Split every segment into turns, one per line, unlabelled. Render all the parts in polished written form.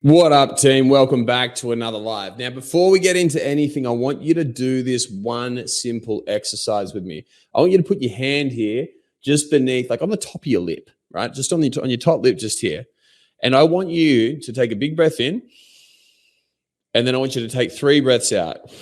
What up, team? Welcome back to another live. Now, before we get into anything, I want you to do this one simple exercise with me. I want you to put your hand here just beneath, like on the top of your lip, right? Just on your top lip, just here. And I want you to take a big breath in, and then I want you to take 3 breaths out.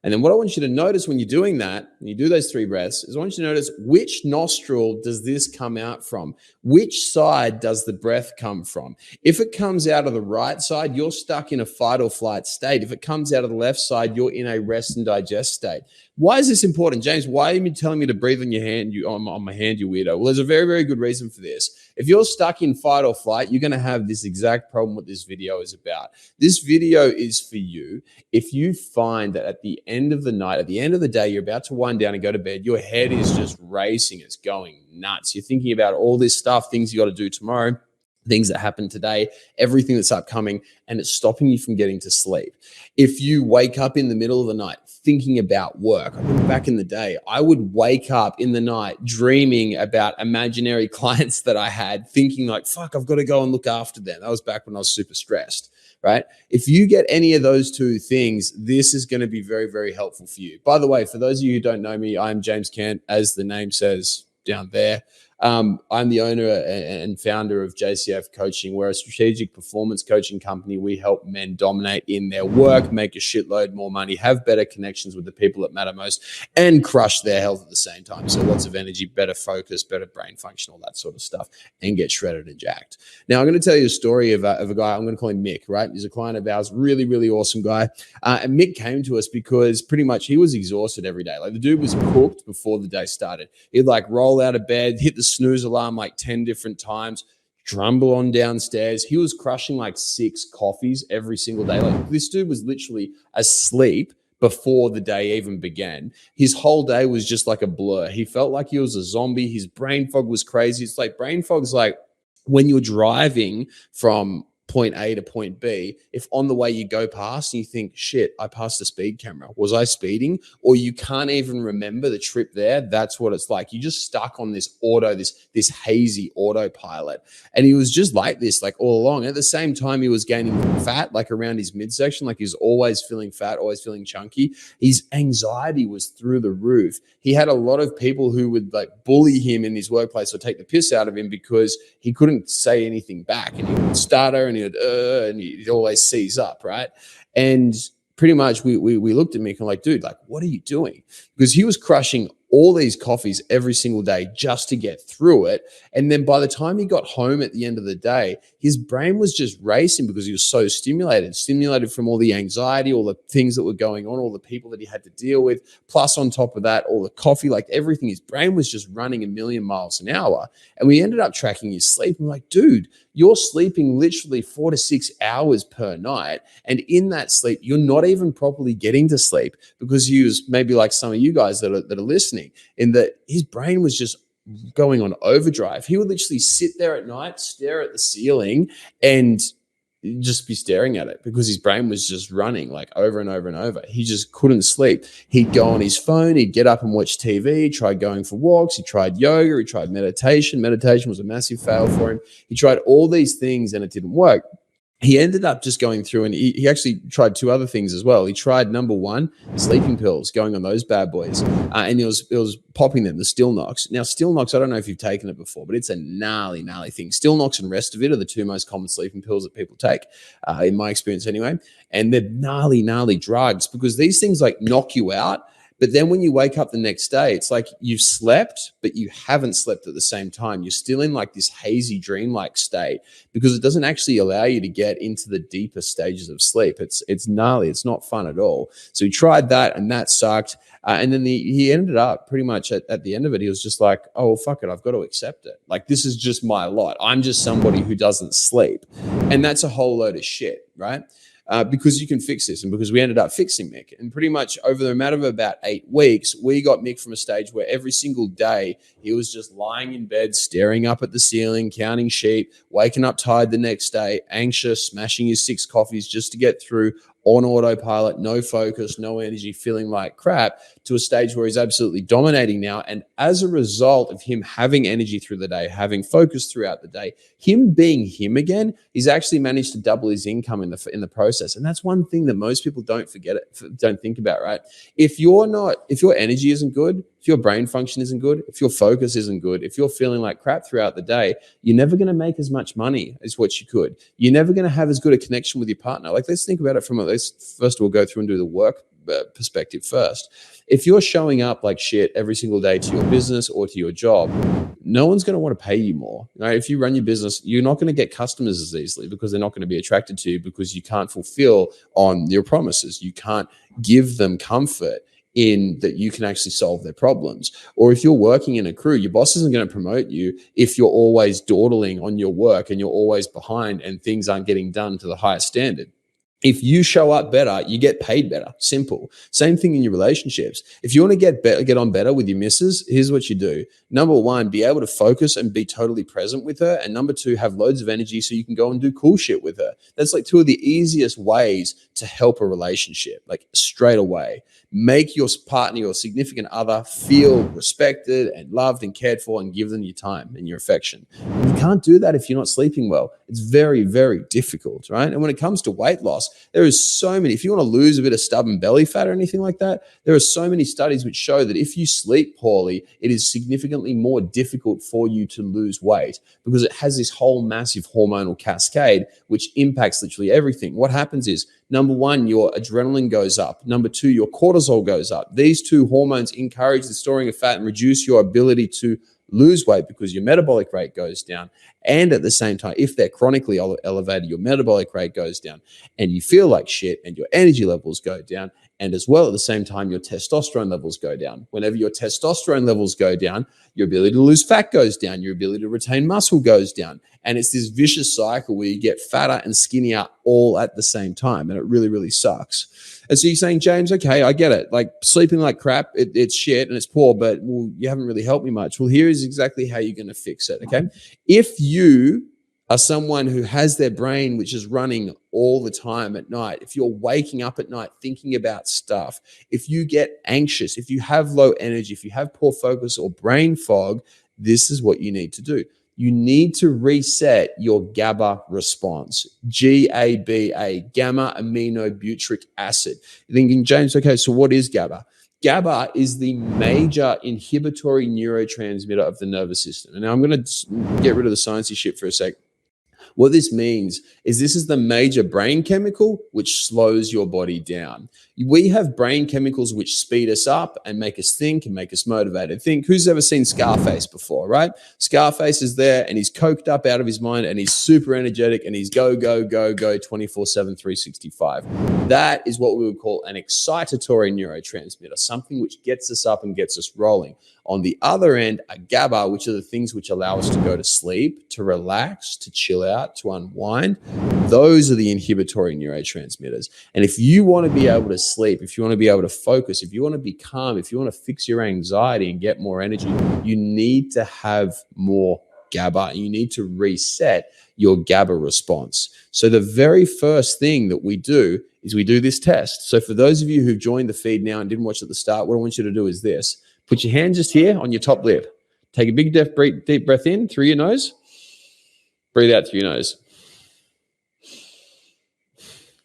And then what I want you to notice when you're doing that, when you do those 3 breaths, is I want you to notice which nostril does this come out from? Which side does the breath come from? If it comes out of the right side, you're stuck in a fight or flight state. If it comes out of the left side, you're in a rest and digest state. Why is this important, James? Why are you telling me to breathe on your hand? On my hand, you weirdo. Well, there's a very, very good reason for this. If you're stuck in fight or flight, you're going to have this exact problem what this video is about. This video is for you if you find that at the end of the night, at the end of the day, you're about to wind down and go to bed, your head is just racing. It's going nuts. You're thinking about all this stuff, things you got to do tomorrow, things that happen today, everything that's upcoming, and it's stopping you from getting to sleep. If you wake up in the middle of the night thinking about work, I remember back in the day, I would wake up in the night dreaming about imaginary clients that I had, thinking like, fuck, I've got to go and look after them. That was back when I was super stressed, right? If you get any of those 2 things, this is going to be very, very helpful for you. By the way, for those of you who don't know me, I'm James Cant, as the name says down there. I'm the owner and founder of JCF Coaching. We're a strategic performance coaching company. We help men dominate in their work, make a shitload more money, have better connections with the people that matter most, and crush their health at the same time. So lots of energy, better focus, better brain function, all that sort of stuff, and get shredded and jacked. Now, I'm going to tell you a story of a guy. I'm going to call him Mick, right? He's a client of ours, really, really awesome guy. And Mick came to us because pretty much he was exhausted every day. Like the dude was cooked before the day started. He'd like roll out of bed, hit the snooze alarm like 10 different times, drumble on downstairs. He was crushing like 6 coffees every single day. Like this dude was literally asleep before the day even began. His whole day was just like a blur. He felt like he was a zombie. His brain fog was crazy. It's like brain fog's like when you're driving from point A to point B, if on the way you go past and you think, shit, I passed a speed camera. Was I speeding? Or you can't even remember the trip there. That's what it's like. You're just stuck on this this hazy autopilot. And he was just like this, like all along. At the same time, he was gaining fat, like around his midsection. Like he was always feeling fat, always feeling chunky. His anxiety was through the roof. He had a lot of people who would like bully him in his workplace or take the piss out of him because he couldn't say anything back. And he would stutter and he'd always seize up, right? And pretty much we looked at Mick and like, dude, like, what are you doing? Because he was crushing all these coffees every single day just to get through it. And then by the time he got home at the end of the day, his brain was just racing because he was so stimulated from all the anxiety, all the things that were going on, all the people that he had to deal with. Plus on top of that, all the coffee, like everything, his brain was just running a million miles an hour. And we ended up tracking his sleep. I'm like, dude, you're sleeping literally 4 to 6 hours per night. And in that sleep, you're not even properly getting to sleep because you was maybe like some of you guys that are listening, in that his brain was just going on overdrive. He would literally sit there at night, stare at the ceiling, and just be staring at it because his brain was just running like over and over and over. He just couldn't sleep. He'd go on his phone, he'd get up and watch TV, he tried going for walks, he tried yoga, he tried meditation. Meditation was a massive fail for him. He tried all these things and it didn't work. He ended up just going through and he actually tried 2 other things as well. He tried, number 1, sleeping pills, going on those bad boys. And it was popping them, the Stilnox. Now, Stilnox, I don't know if you've taken it before, but it's a gnarly, gnarly thing. Stilnox and Restovit are the 2 most common sleeping pills that people take, in my experience anyway. And they're gnarly, gnarly drugs because these things like knock you out. But then when you wake up the next day, it's like you've slept, but you haven't slept at the same time. You're still in like this hazy dreamlike state because it doesn't actually allow you to get into the deeper stages of sleep. It's gnarly. It's not fun at all. So he tried that and that sucked. And then he ended up pretty much at the end of it, he was just like, oh, well, fuck it. I've got to accept it. Like, this is just my lot. I'm just somebody who doesn't sleep. And that's a whole load of shit, right? Because you can fix this, and because we ended up fixing Mick. And pretty much over the matter of about 8 weeks, we got Mick from a stage where every single day he was just lying in bed, staring up at the ceiling, counting sheep, waking up tired the next day, anxious, smashing his 6 coffees just to get through on autopilot, no focus, no energy, feeling like crap, to a stage where he's absolutely dominating now. And as a result of him having energy through the day, having focus throughout the day, him being him again, he's actually managed to double his income in the process. And that's one thing that most people don't think about, right? If your energy isn't good, if your brain function isn't good, if your focus isn't good, if you're feeling like crap throughout the day, you're never going to make as much money as what you could. You're never going to have as good a connection with your partner. Like, let's think about it let's first of all go through and do the work perspective first. If you're showing up like shit every single day to your business or to your job, no one's going to want to pay you more. Right? If you run your business, you're not going to get customers as easily because they're not going to be attracted to you because you can't fulfill on your promises. You can't give them comfort in that you can actually solve their problems. Or if you're working in a crew, your boss isn't going to promote you if you're always dawdling on your work and you're always behind and things aren't getting done to the highest standard. If you show up better, you get paid better. Simple. Same thing in your relationships. If you want to get on better with your missus, here's what you do. Number one, be able to focus and be totally present with her. And number two, have loads of energy so you can go and do cool shit with her. That's like two of the easiest ways to help a relationship, like straight away. Make your partner, your significant other, feel respected and loved and cared for, and give them your time and your affection. And you can't do that if you're not sleeping well. It's very, very difficult, right? And when it comes to weight loss, there is so many. If you want to lose a bit of stubborn belly fat or anything like that, there are so many studies which show that if you sleep poorly, it is significantly more difficult for you to lose weight because it has this whole massive hormonal cascade which impacts literally everything. What happens is, number one, your adrenaline goes up. Number two, your cortisol goes up. These two hormones encourage the storing of fat and reduce your ability to lose weight because your metabolic rate goes down. And at the same time, if they're chronically elevated, your metabolic rate goes down and you feel like shit and your energy levels go down. And as well, at the same time, your testosterone levels go down. Whenever your testosterone levels go down, your ability to lose fat goes down, your ability to retain muscle goes down. And it's this vicious cycle where you get fatter and skinnier all at the same time. And it really, really sucks. And so you're saying, James, okay, I get it. Like sleeping like crap, it's shit and it's poor, but well, you haven't really helped me much. Well, here is exactly how you're going to fix it, okay? If you are someone who has their brain which is running all the time at night, if you're waking up at night thinking about stuff, if you get anxious, if you have low energy, if you have poor focus or brain fog, this is what you need to do. You need to reset your GABA response. GABA, gamma aminobutyric acid. You're thinking, James, okay, so what is GABA? GABA is the major inhibitory neurotransmitter of the nervous system. And now I'm going to get rid of the sciencey shit for a sec. What this means is this is the major brain chemical which slows your body down. We have brain chemicals which speed us up and make us think and make us motivated. Think, who's ever seen Scarface before, right? Scarface is there and he's coked up out of his mind and he's super energetic and he's go, go, go, go 24/7, 365. That is what we would call an excitatory neurotransmitter, something which gets us up and gets us rolling. On the other end, a GABA, which are the things which allow us to go to sleep, to relax, to chill out, to unwind. Those are the inhibitory neurotransmitters. And if you want to be able to sleep, if you want to be able to focus, if you want to be calm, if you want to fix your anxiety and get more energy, you need to have more GABA. You need to reset your GABA response. So the very first thing that we do is we do this test. So for those of you who've joined the feed now and didn't watch at the start, what I want you to do is this. Put your hand just here on your top lip. Take a big deep breath in through your nose. Breathe out through your nose.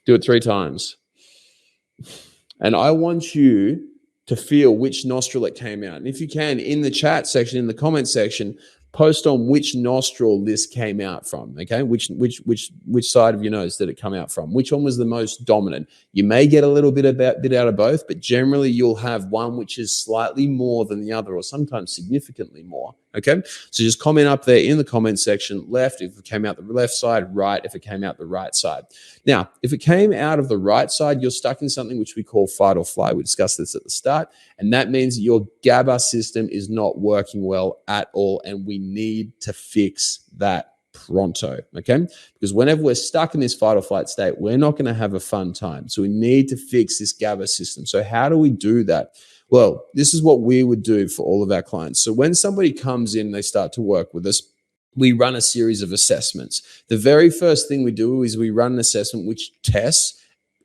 Do it 3 times. And I want you to feel which nostril it came out. And if you can, in the chat section, in the comment section, post on which nostril this came out from, okay? Which side of your nose did it come out from? Which one was the most dominant? You may get a little bit out of both, but generally you'll have one which is slightly more than the other or sometimes significantly more, okay? So just comment up there in the comment section, left if it came out the left side, right if it came out the right side. Now, if it came out of the right side, you're stuck in something which we call fight or flight. We discussed this at the start, and that means that your GABA system is not working well at all, and we need to fix that pronto, okay? Because whenever we're stuck in this fight or flight state, we're not going to have a fun time. So we need to fix this GABA system. So how do we do that? Well, this is what we would do for all of our clients. So when somebody comes in, they start to work with us, we run a series of assessments. The very first thing we do is we run an assessment which tests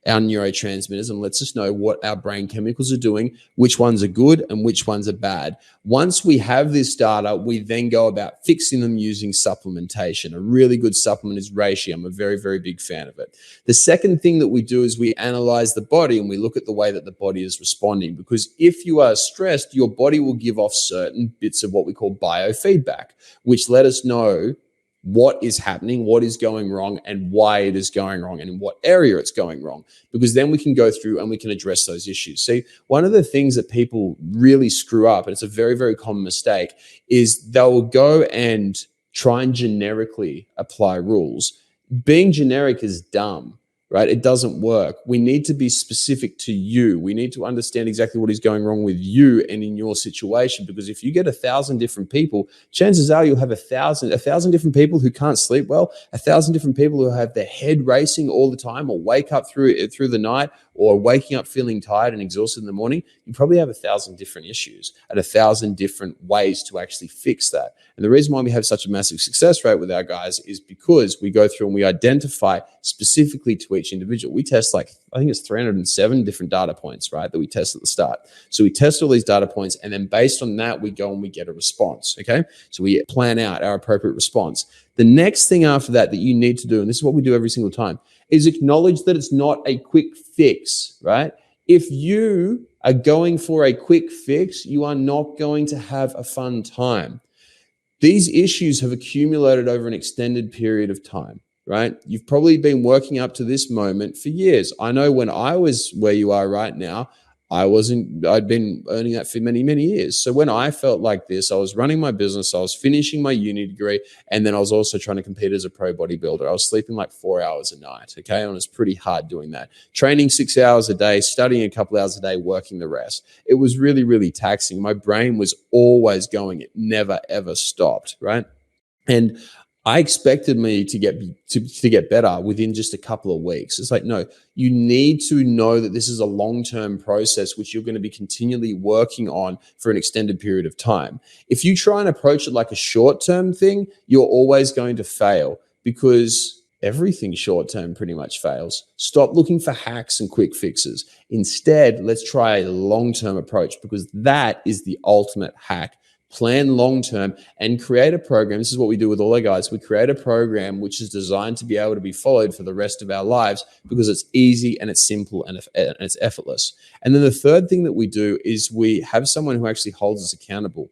our neurotransmitters and lets us know what our brain chemicals are doing, which ones are good and which ones are bad. Once we have this data, we then go about fixing them using supplementation. A really good supplement is reishi. I'm a very, very big fan of it. The second thing that we do is we analyze the body and we look at the way that the body is responding, because if you are stressed, your body will give off certain bits of what we call biofeedback, which let us know what is happening, what is going wrong, and why it is going wrong, and in what area it's going wrong, because then we can go through and we can address those issues. See, one of the things that people really screw up, and it's a very, very common mistake, is they'll go and try and generically apply rules. Being generic is dumb, right? It doesn't work. We need to be specific to you. We need to understand exactly what is going wrong with you and in your situation, because if you get 1,000 different people, chances are you'll have 1,000 different people who can't sleep well, 1,000 different people who have their head racing all the time, or wake up through the night, or waking up feeling tired and exhausted in the morning. You probably have 1,000 different issues and 1,000 different ways to actually fix that. And the reason why we have such a massive success rate with our guys is because we go through and we identify specifically to each individual. We test I think it's 307 different data points, right, that we test at the start. So we test all these data points, and then based on that, we go and we get a response, okay? So we plan out our appropriate response. The next thing after that you need to do, and this is what we do every single time, is acknowledge that it's not a quick fix, right? If you are going for a quick fix, you are not going to have a fun time. These issues have accumulated over an extended period of time, right? You've probably been working up to this moment for years. I know when I was where you are right now, I'd been earning that for many, many years. So when I felt like this, I was running my business, I was finishing my uni degree, and then I was also trying to compete as a pro bodybuilder. I was sleeping 4 hours a night, okay? And it was pretty hard doing that. Training 6 hours a day, studying a couple hours a day, working the rest. It was really, really taxing. My brain was always going. It never, ever stopped, right? And I expected me to get better within just a couple of weeks. It's no, you need to know that this is a long-term process which you're going to be continually working on for an extended period of time. If you try and approach it like a short-term thing, you're always going to fail, because everything short-term pretty much fails. Stop looking for hacks and quick fixes. Instead, let's try a long-term approach, because that is the ultimate hack. Plan long-term and create a program. This is what we do with all our guys. We create a program which is designed to be able to be followed for the rest of our lives, because it's easy and it's simple and it's effortless. And then the third thing that we do is we have someone who actually holds us accountable.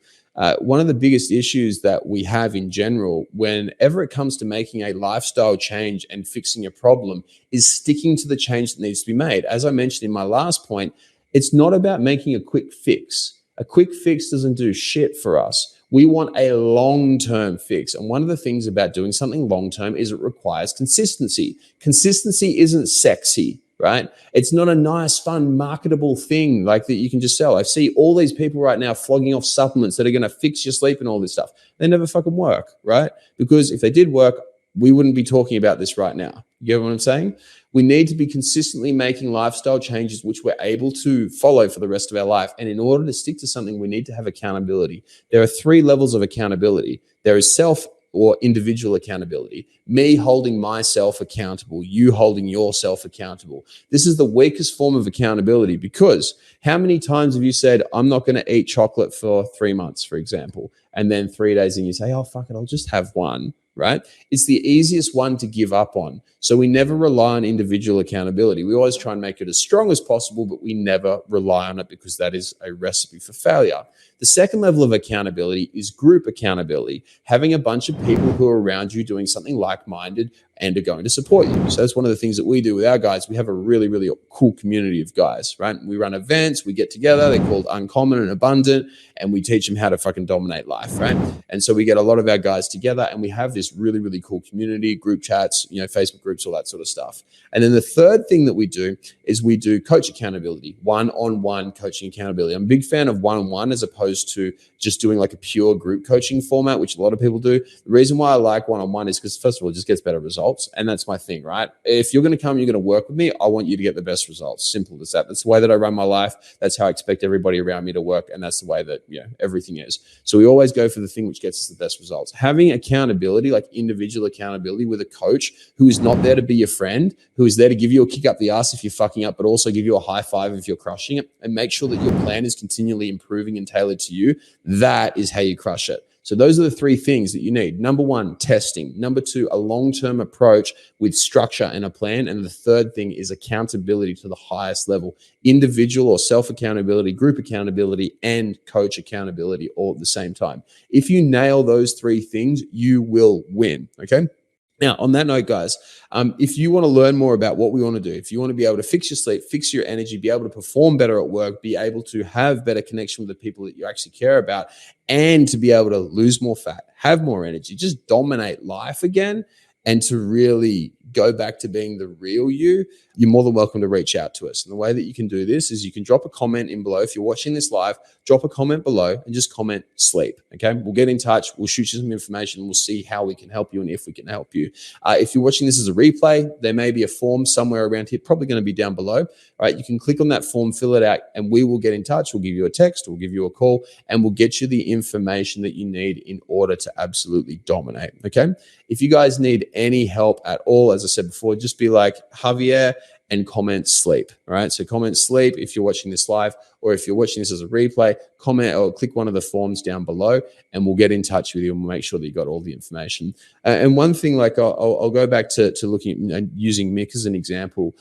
One of the biggest issues that we have in general, whenever it comes to making a lifestyle change and fixing a problem, is sticking to the change that needs to be made. As I mentioned in my last point, it's not about making a quick fix. A quick fix doesn't do shit for us. We want a long-term fix. And one of the things about doing something long-term is it requires consistency. Consistency isn't sexy, right? It's not a nice, fun, marketable thing that you can just sell. I see all these people right now flogging off supplements that are going to fix your sleep and all this stuff. They never fucking work, right? Because if they did work, we wouldn't be talking about this right now. You get what I'm saying? We need to be consistently making lifestyle changes which we're able to follow for the rest of our life. And in order to stick to something, we need to have accountability. There are 3 levels of accountability. There is self or individual accountability. Me holding myself accountable, you holding yourself accountable. This is the weakest form of accountability, because how many times have you said, I'm not going to eat chocolate for 3 months, for example, and then 3 days in you say, oh, fuck it, I'll just have one. Right? It's the easiest one to give up on. So we never rely on individual accountability. We always try and make it as strong as possible, but we never rely on it, because that is a recipe for failure. The second level of accountability is group accountability, having a bunch of people who are around you doing something like-minded and are going to support you. So that's one of the things that we do with our guys. We have a really, really cool community of guys, right? We run events, we get together, they're called Uncommon and Abundant, and we teach them how to fucking dominate life, right? And so we get a lot of our guys together, and we have this really, really cool community, group chats, Facebook groups, all that sort of stuff. And then the third thing that we do is we do coach accountability, one-on-one coaching accountability. I'm a big fan of one-on-one as opposed to just doing a pure group coaching format, which a lot of people do. The reason why I like one-on-one is because, first of all, it just gets better results. And that's my thing, right? If you're going to come, you're going to work with me, I want you to get the best results. Simple as that. That's the way that I run my life. That's how I expect everybody around me to work. And that's the way that everything is. So we always go for the thing which gets us the best results. Having accountability, like individual accountability with a coach who is not there to be your friend, who is there to give you a kick up the ass if you're fucking up, but also give you a high five if you're crushing it, and make sure that your plan is continually improving and tailored to you, that is how you crush it. So those are the three things that you need. Number one, testing. Number two, a long-term approach with structure and a plan. And the third thing is accountability to the highest level. Individual or self-accountability, group accountability, and coach accountability all at the same time. If you nail those three things, you will win, okay? Now, on that note, guys, if you want to learn more about what we want to do, if you want to be able to fix your sleep, fix your energy, be able to perform better at work, be able to have better connection with the people that you actually care about, and to be able to lose more fat, have more energy, just dominate life again, and to really go back to being the real you, you're more than welcome to reach out to us. And the way that you can do this is you can drop a comment in below. If you're watching this live, drop a comment below and just comment sleep, okay? We'll get in touch. We'll shoot you some information. We'll see how we can help you and if we can help you. If you're watching this as a replay, there may be a form somewhere around here, probably going to be down below. All right, you can click on that form, fill it out, and we will get in touch. We'll give you a text, we'll give you a call, and we'll get you the information that you need in order to absolutely dominate, okay? If you guys need any help at all, as I said before, just be like Javier and comment sleep. All right. So comment sleep if you're watching this live, or if you're watching this as a replay, comment or click one of the forms down below and we'll get in touch with you and we'll make sure that you got all the information. And one thing, like I'll go back to looking and using Mick as an example.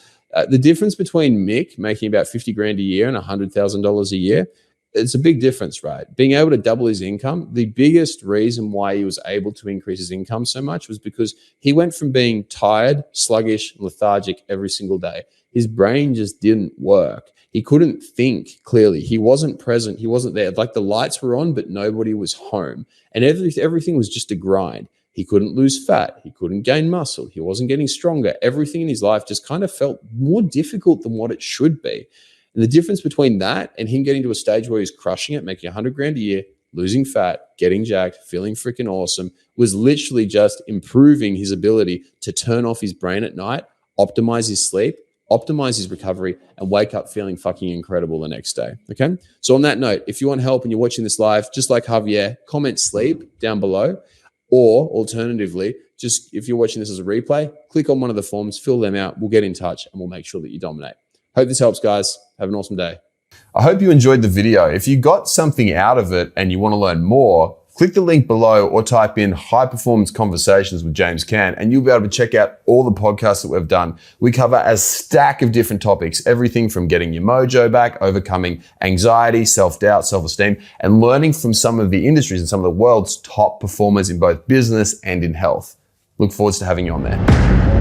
The difference between Mick making about 50 grand a year and $100,000 a year, it's a big difference, right? Being able to double his income, the biggest reason why he was able to increase his income so much was because he went from being tired, sluggish, lethargic every single day. His brain just didn't work. He couldn't think clearly. He wasn't present. He wasn't there. Like the lights were on, but nobody was home. And everything was just a grind. He couldn't lose fat. He couldn't gain muscle. He wasn't getting stronger. Everything in his life just kind of felt more difficult than what it should be. And the difference between that and him getting to a stage where he's crushing it, making 100 grand a year, losing fat, getting jacked, feeling freaking awesome, was literally just improving his ability to turn off his brain at night, optimize his sleep, optimize his recovery, and wake up feeling fucking incredible the next day, okay? So on that note, if you want help and you're watching this live, just like Javier, comment sleep down below, or alternatively, just if you're watching this as a replay, click on one of the forms, fill them out, we'll get in touch, and we'll make sure that you dominate. Hope this helps, guys. Have an awesome day. I hope you enjoyed the video. If you got something out of it and you want to learn more, click the link below or type in High Performance Conversations with James Cant, and you'll be able to check out all the podcasts that we've done. We cover a stack of different topics, everything from getting your mojo back, overcoming anxiety, self-doubt, self-esteem, and learning from some of the industries and some of the world's top performers in both business and in health. Look forward to having you on there.